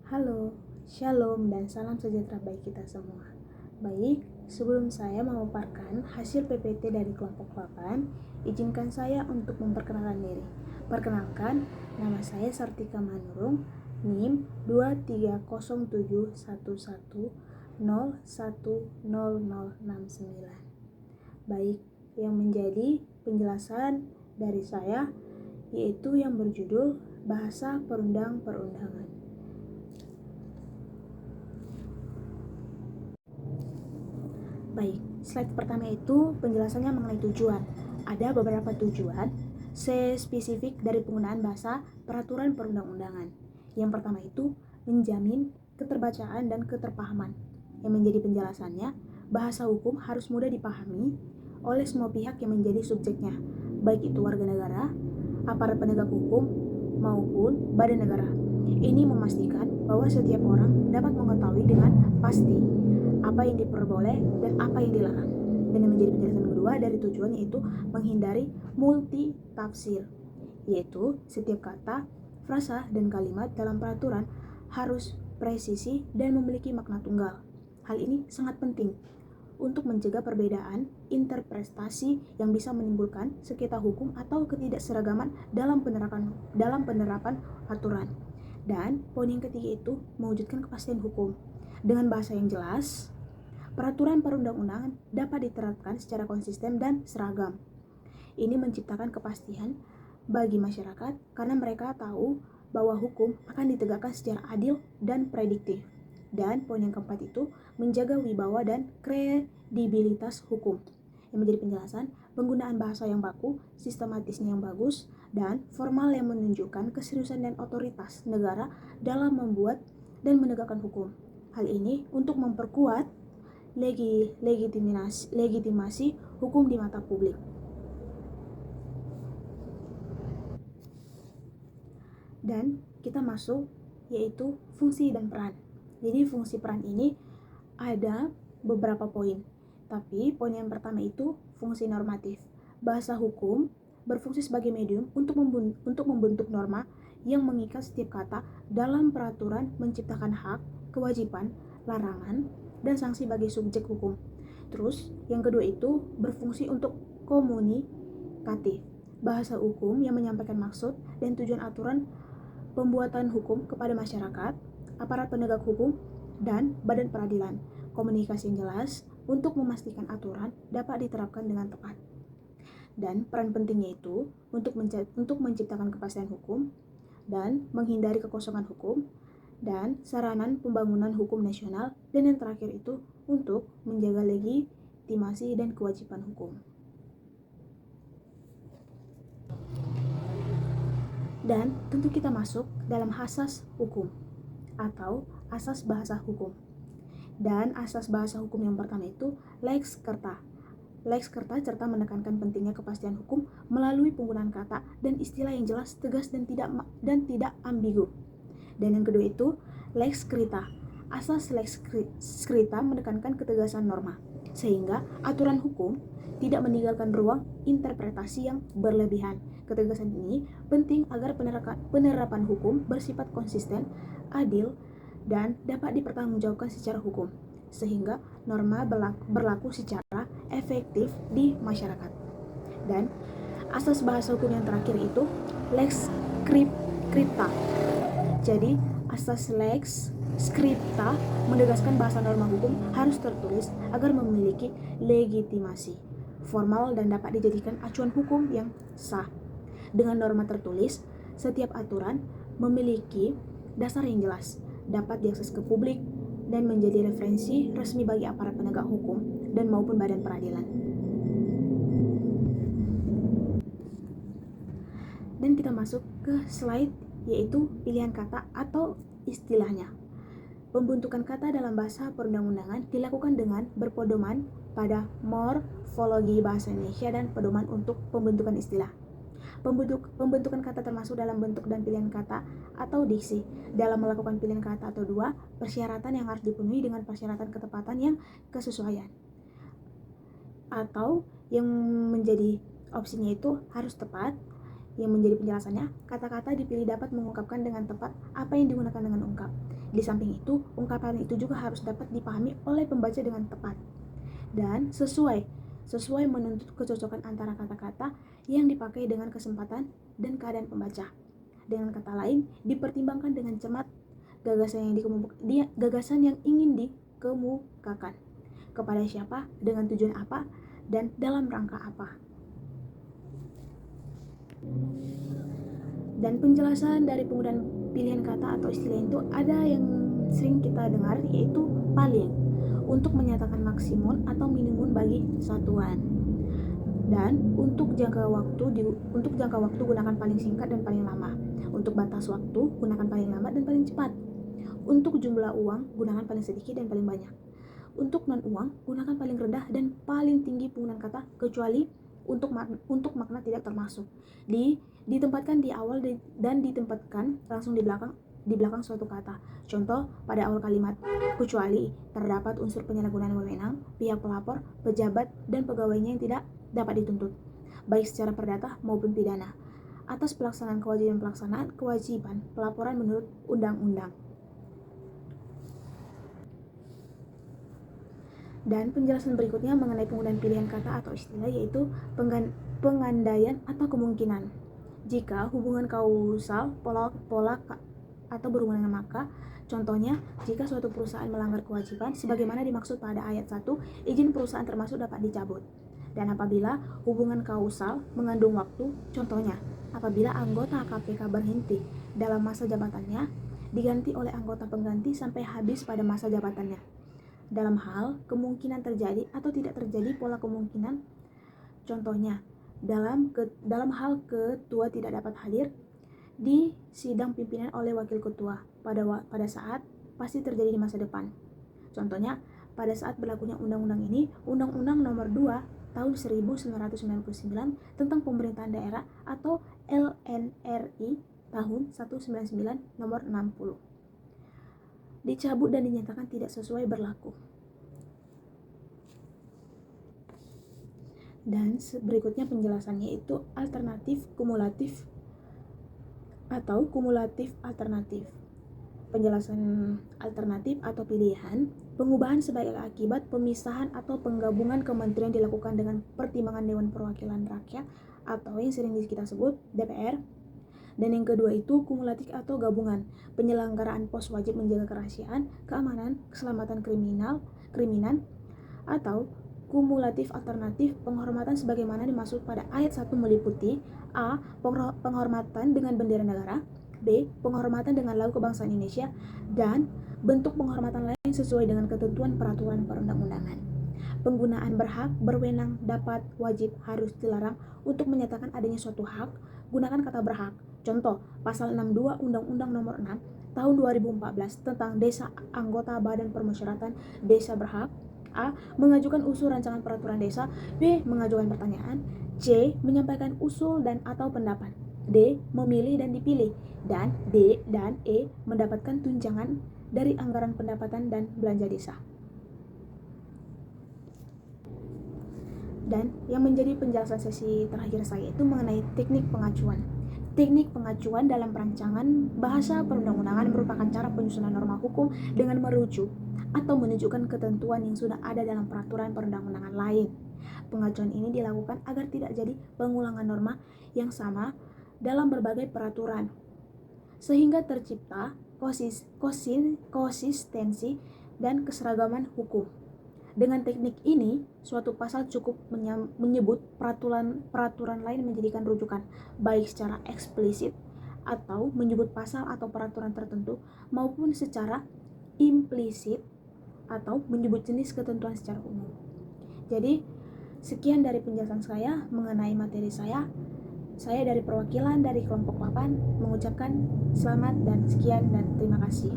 Halo, shalom dan salam sejahtera bagi kita semua. Baik, sebelum saya memaparkan hasil PPT dari kelompok 8, izinkan saya untuk memperkenalkan diri. Perkenalkan, nama saya Sartika Manurung, NIM 230711010069. Baik, yang menjadi penjelasan dari saya yaitu yang berjudul Bahasa Perundang-Perundangan. Baik, slide pertama itu penjelasannya mengenai tujuan. Ada beberapa tujuan spesifik dari penggunaan bahasa peraturan perundang-undangan. Yang pertama itu menjamin keterbacaan dan keterpahaman. Yang menjadi penjelasannya, bahasa hukum harus mudah dipahami oleh semua pihak yang menjadi subjeknya, baik itu warga negara, aparat penegak hukum, maupun badan negara. Ini memastikan bahwa setiap orang dapat mengetahui dengan pasti apa yang diperboleh dan apa yang dilarang. Dan yang menjadi penjelasan kedua dari tujuan yaitu menghindari multi tafsir, yaitu setiap kata, frasa, dan kalimat dalam peraturan harus presisi dan memiliki makna tunggal. Hal ini sangat penting untuk mencegah perbedaan interpretasi yang bisa menimbulkan sengketa hukum atau ketidakseragaman dalam penerapan aturan. Dan poin yang ketiga itu mewujudkan kepastian hukum. Dengan bahasa yang jelas, peraturan perundang-undangan dapat diterapkan secara konsisten dan seragam. Ini menciptakan kepastian bagi masyarakat karena mereka tahu bahwa hukum akan ditegakkan secara adil dan prediktif. Dan poin yang keempat itu menjaga wibawa dan kredibilitas hukum. Yang menjadi penjelasan, penggunaan bahasa yang baku, sistematisnya yang bagus, dan formal yang menunjukkan keseriusan dan otoritas negara dalam membuat dan menegakkan hukum. Hal ini untuk memperkuat legitimasi hukum di mata publik. Dan kita masuk yaitu fungsi dan peran. Jadi fungsi peran ini ada beberapa poin. Tapi poin yang pertama itu fungsi normatif. Bahasa hukum berfungsi sebagai medium untuk membentuk norma yang mengikat setiap kata dalam peraturan, menciptakan hak, kewajiban, larangan, dan sanksi bagi subjek hukum. Terus yang kedua itu berfungsi untuk komunikatif. Bahasa hukum yang menyampaikan maksud dan tujuan aturan pembuatan hukum kepada masyarakat, aparat penegak hukum, dan badan peradilan. Komunikasi yang jelas untuk memastikan aturan dapat diterapkan dengan tepat. Dan peran pentingnya itu untuk menciptakan kepastian hukum dan menghindari kekosongan hukum dan saranan pembangunan hukum nasional, dan yang terakhir itu untuk menjaga legitimasi dan kewajiban hukum. Dan tentu kita masuk dalam asas hukum atau asas bahasa hukum. Dan asas bahasa hukum yang pertama itu lex kerta. Lex kerta serta menekankan pentingnya kepastian hukum melalui penggunaan kata dan istilah yang jelas, tegas, dan tidak ambigu. Dan yang kedua itu lex scripta. Asas lex scripta menekankan ketegasan norma sehingga aturan hukum tidak meninggalkan ruang interpretasi yang berlebihan. Ketegasan ini penting agar penerapan hukum bersifat konsisten, adil, dan dapat dipertanggungjawabkan secara hukum, sehingga norma berlaku secara efektif di masyarakat. Dan asas bahasa hukum yang terakhir itu lex scripta. Jadi asas lex scripta menegaskan bahasa norma hukum harus tertulis agar memiliki legitimasi formal dan dapat dijadikan acuan hukum yang sah. Dengan norma tertulis, setiap aturan memiliki dasar yang jelas, dapat diakses ke publik, dan menjadi referensi resmi bagi aparat penegak hukum dan maupun badan peradilan. Dan kita masuk ke slide yaitu pilihan kata atau istilahnya. Pembentukan kata dalam bahasa perundang-undangan dilakukan dengan berpedoman pada morfologi bahasa Indonesia dan pedoman untuk pembentukan istilah. Pembentukan kata termasuk dalam bentuk dan pilihan kata atau diksi. Dalam melakukan pilihan kata atau dua, persyaratan yang harus dipenuhi dengan persyaratan ketepatan yang kesesuaian. Atau yang menjadi opsinya itu harus tepat. Yang menjadi penjelasannya, kata-kata dipilih dapat mengungkapkan dengan tepat apa yang digunakan dengan ungkap. Di samping itu, ungkapan itu juga harus dapat dipahami oleh pembaca dengan tepat dan sesuai menuntut kecocokan antara kata-kata yang dipakai dengan kesempatan dan keadaan pembaca. Dengan kata lain, dipertimbangkan dengan cermat gagasan yang ingin dikemukakan kepada siapa, dengan tujuan apa, dan dalam rangka apa. Dan penjelasan dari penggunaan pilihan kata atau istilah itu ada yang sering kita dengar, yaitu paling, untuk menyatakan maksimum atau minimum bagi satuan. Dan untuk jangka waktu gunakan paling singkat dan paling lama. Untuk batas waktu gunakan paling lama dan paling cepat. Untuk jumlah uang gunakan paling sedikit dan paling banyak. Untuk non uang gunakan paling rendah dan paling tinggi penggunaan kata, kecuali untuk makna tidak termasuk. Ditempatkan di awal dan ditempatkan langsung di belakang suatu kata. Contoh pada awal kalimat, kecuali terdapat unsur penyalahgunaan wewenang pihak pelapor, pejabat, dan pegawainya yang tidak dapat dituntut, baik secara perdata maupun pidana, atas pelaksanaan kewajiban pelaporan menurut undang-undang. Dan penjelasan berikutnya mengenai penggunaan pilihan kata atau istilah, yaitu pengandaian atau kemungkinan. Jika hubungan kausal, pola atau berhubungan dengan maka, contohnya, jika suatu perusahaan melanggar kewajiban sebagaimana dimaksud pada ayat 1, izin perusahaan termasuk dapat dicabut. Dan apabila hubungan kausal mengandung waktu, contohnya, apabila anggota KPK berhenti dalam masa jabatannya, diganti oleh anggota pengganti sampai habis pada masa jabatannya. Dalam hal kemungkinan terjadi atau tidak terjadi pola kemungkinan, contohnya, dalam hal ketua tidak dapat hadir di sidang pimpinan oleh wakil ketua pada saat pasti terjadi di masa depan. Contohnya, pada saat berlakunya undang-undang ini, Undang-Undang Nomor 2 Tahun 1999 tentang Pemerintahan Daerah atau LNRI Tahun 199 Nomor 60 dicabut dan dinyatakan tidak sesuai berlaku. Dan berikutnya penjelasannya itu alternatif kumulatif atau kumulatif alternatif. Penjelasan alternatif atau pilihan, pengubahan sebagai akibat pemisahan atau penggabungan kementerian dilakukan dengan pertimbangan Dewan Perwakilan Rakyat atau yang sering kita sebut DPR. Dan yang kedua itu kumulatif atau gabungan, penyelenggaraan pos wajib menjaga kerahasiaan, keamanan, keselamatan kriminan, atau kumulatif alternatif, penghormatan sebagaimana dimaksud pada ayat 1 meliputi A. Penghormatan dengan bendera negara, B. Penghormatan dengan lagu kebangsaan Indonesia, dan bentuk penghormatan lain sesuai dengan ketentuan peraturan perundang-undangan. Penggunaan berhak, berwenang, dapat, wajib, harus, dilarang untuk menyatakan adanya suatu hak, gunakan kata berhak. Contoh, pasal 62 Undang-Undang Nomor 6 Tahun 2014 tentang desa, anggota Badan Permusyawaratan Desa berhak A. Mengajukan usul rancangan peraturan desa, B. Mengajukan pertanyaan, C. Menyampaikan usul dan atau pendapat, D. Memilih dan dipilih, dan D dan E. Mendapatkan tunjangan dari anggaran pendapatan dan belanja desa. Dan yang menjadi penjelasan sesi terakhir saya itu mengenai teknik pengacuan. Teknik pengacuan dalam perancangan bahasa perundang-undangan merupakan cara penyusunan norma hukum dengan merujuk atau menunjukkan ketentuan yang sudah ada dalam peraturan perundang-undangan lain. Pengacuan ini dilakukan agar tidak jadi pengulangan norma yang sama dalam berbagai peraturan, sehingga tercipta konsistensi dan keseragaman hukum. Dengan teknik ini, suatu pasal cukup menyebut peraturan lain menjadikan rujukan, baik secara eksplisit atau menyebut pasal atau peraturan tertentu, maupun secara implisit atau menyebut jenis ketentuan secara umum. Jadi, sekian dari penjelasan saya mengenai materi saya. Saya dari perwakilan dari kelompok 8 mengucapkan selamat dan sekian dan terima kasih.